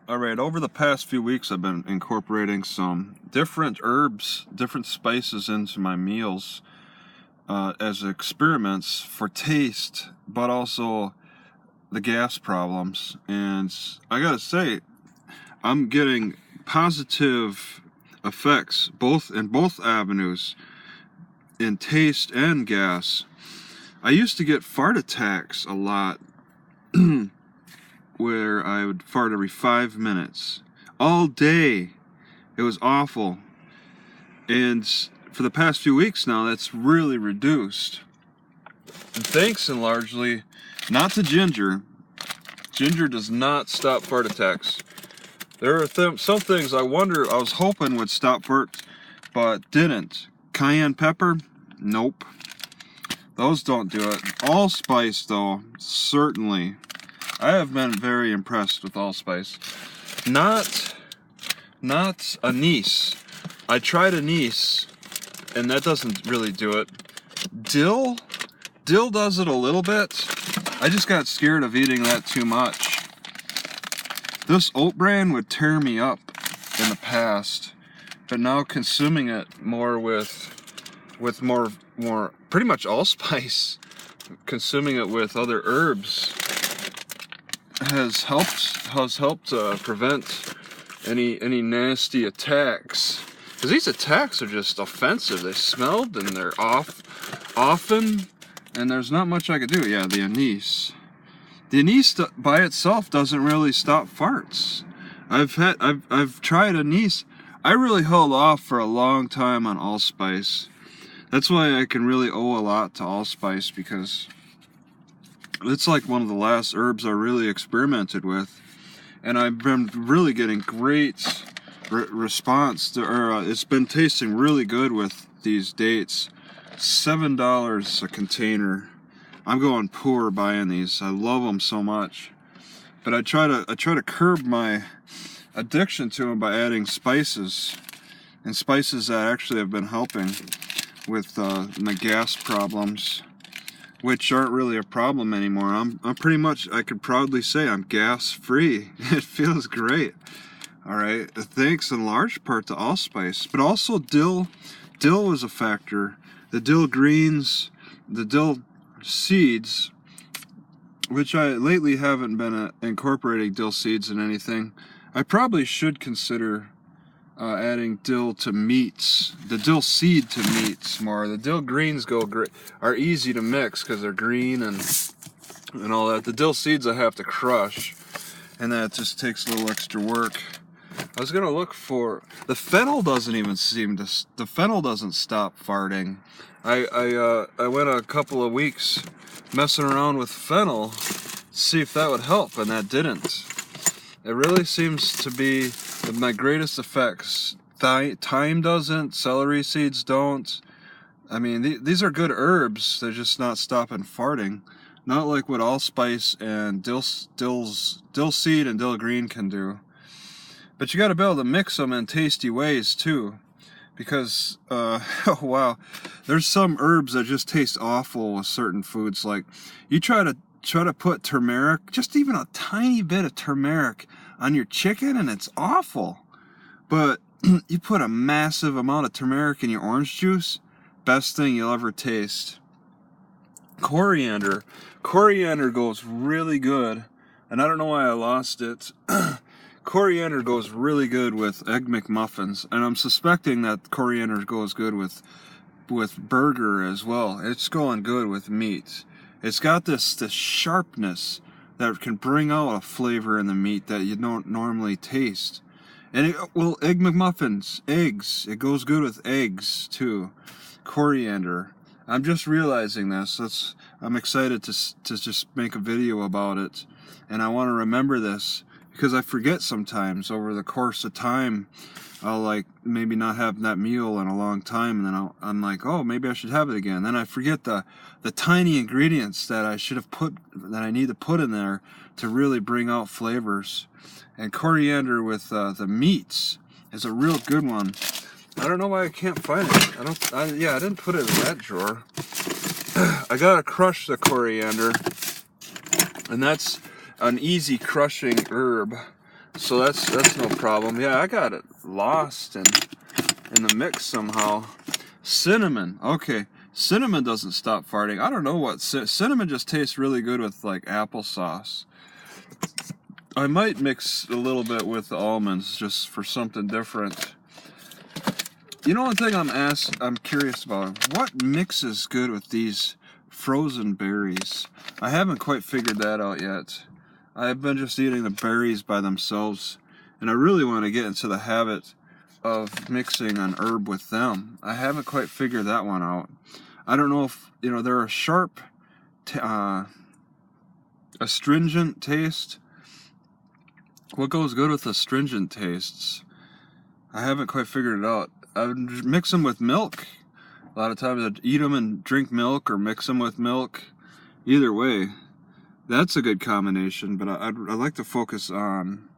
Alright, over the past few weeks I've been incorporating some different herbs, different spices into my meals as experiments for taste, but also the gas problems. And I gotta say, I'm getting positive effects in both avenues, in taste and gas. I used to get fart attacks a lot where I would fart every 5 minutes all day. It was awful. And for the past few weeks now, that's really reduced. And thanks in largely not to ginger. Ginger does not stop fart attacks. There are some things I was hoping would stop farts, but didn't. Cayenne pepper? Nope. Those don't do it. Allspice, though, certainly. I have been very impressed with Allspice. Not anise. I tried anise, and that doesn't really do it. Dill does it a little bit. I just got scared of eating that too much. This oat bran would tear me up in the past, but now consuming it more with more pretty much allspice, consuming it with other herbs has helped prevent any nasty attacks. Because these attacks are just offensive. They smelled and they're often, and there's not much I could do. Yeah, the anise. The anise by itself doesn't really stop farts. I've tried anise. I really held off for a long time on allspice. That's why I can really owe a lot to allspice, because it's like one of the last herbs I really experimented with, and I've been really getting great response to, it's been tasting really good with these dates. $7 a container. I'm going poor buying these. I love them so much, but I try to curb my addiction to them by adding spices, and spices that actually have been helping with my gas problems, which aren't really a problem anymore. I'm pretty much, I could proudly say I'm gas free. It feels great. All right, thanks in large part to allspice, but also dill. Dill was a factor. The dill greens, the dill seeds, which I lately haven't been incorporating dill seeds in anything. I probably should consider adding dill to meats, the dill seed to meats more. The dill greens are easy to mix because they're green and all that. The dill seeds I have to crush, and that just takes a little extra work. I was gonna look for the fennel. The fennel doesn't stop farting. I went a couple of weeks messing around with fennel to see if that would help, and that didn't. It really seems to be my greatest effects. Thyme doesn't, celery seeds don't. I mean, these are good herbs, they're just not stopping farting. Not like what allspice and dill seed and dill green can do. But you gotta be able to mix them in tasty ways too. Because, oh wow, there's some herbs that just taste awful with certain foods. Like, you try to put turmeric, just even a tiny bit of turmeric on your chicken, and it's awful. But you put a massive amount of turmeric in your orange juice, best thing you'll ever taste. Corriander goes really good, and I don't know why I lost it. Corriander goes really good with Egg McMuffins, and I'm suspecting that coriander goes good with burger as well. It's going good with meat. It's got this sharpness that can bring out a flavor in the meat that you don't normally taste. And Egg McMuffins, eggs. It goes good with eggs too. Coriander. I'm just realizing this. I'm excited to just make a video about it, and I want to remember this because I forget sometimes over the course of time. I'll like maybe not have that meal in a long time, and then I'm like, oh, maybe I should have it again. Then I forget the tiny ingredients that I need to put in there to really bring out flavors. And coriander with the meats is a real good one. I don't know why I can't find it. I didn't put it in that drawer. I gotta crush the coriander, and that's an easy crushing herb. So that's no problem. Yeah, I got it lost in the mix somehow. Cinnamon. Okay, cinnamon doesn't stop farting. I don't know what cinnamon just tastes really good with like applesauce. I might mix a little bit with the almonds just for something different. You know, one thing I'm curious about, what mixes good with these frozen berries? I haven't quite figured that out yet. I've been just eating the berries by themselves, and I really want to get into the habit of mixing an herb with them. I haven't quite figured that one out. I don't know if, you know, they're a sharp, astringent taste. What goes good with astringent tastes? I haven't quite figured it out. I would mix them with milk. A lot of times I'd eat them and drink milk, or mix them with milk. Either way, that's a good combination, but I'd like to focus on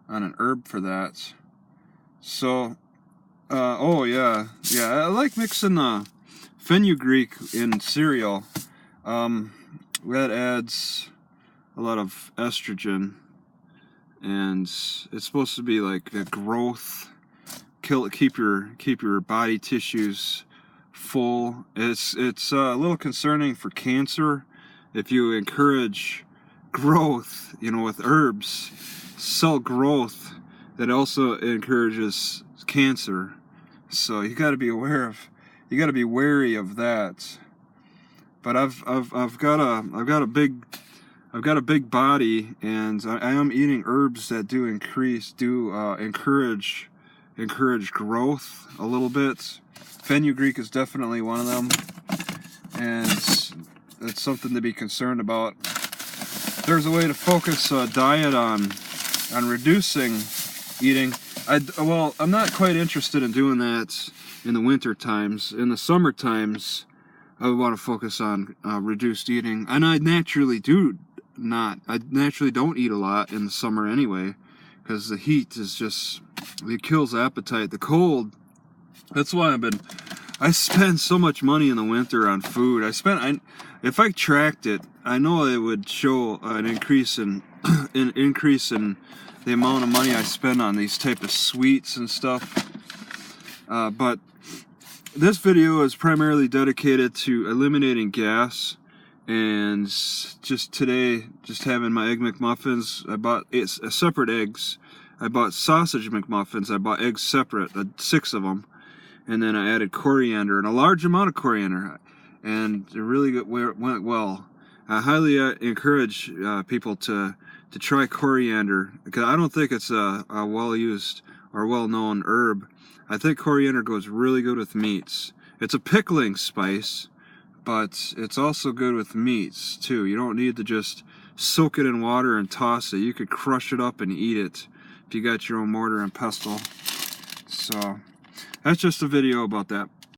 an herb for that. So, oh yeah, I like mixing fenugreek in cereal. That adds a lot of estrogen, and it's supposed to be like a growth, keep your body tissues full. It's a little concerning for cancer if you encourage growth, you know, with herbs, cell growth, that also encourages cancer. So you got to be wary of that. But I've got a big body, and I am eating herbs that do encourage growth a little bit. Fenugreek is definitely one of them, and it's something to be concerned about. There's a way to focus a diet on reducing eating. I'm not quite interested in doing that in the winter times. In the summer times, I would want to focus on reduced eating, and I naturally don't eat a lot in the summer anyway, because the heat it kills appetite. The cold, that's why I spend so much money in the winter on food. If I tracked it, I know it would show an increase in the amount of money I spend on these type of sweets and stuff. But this video is primarily dedicated to eliminating gas, and just today, just having my Egg McMuffins. I bought separate eggs. I bought sausage McMuffins. I bought eggs separate, 6 of them, and then I added coriander, and a large amount of coriander, and it really went well. I highly encourage people to try coriander, because I don't think it's a well-used or well-known herb. I think coriander goes really good with meats. It's a pickling spice, but it's also good with meats too. You don't need to just soak it in water and toss it. You could crush it up and eat it if you got your own mortar and pestle. So that's just a video about that.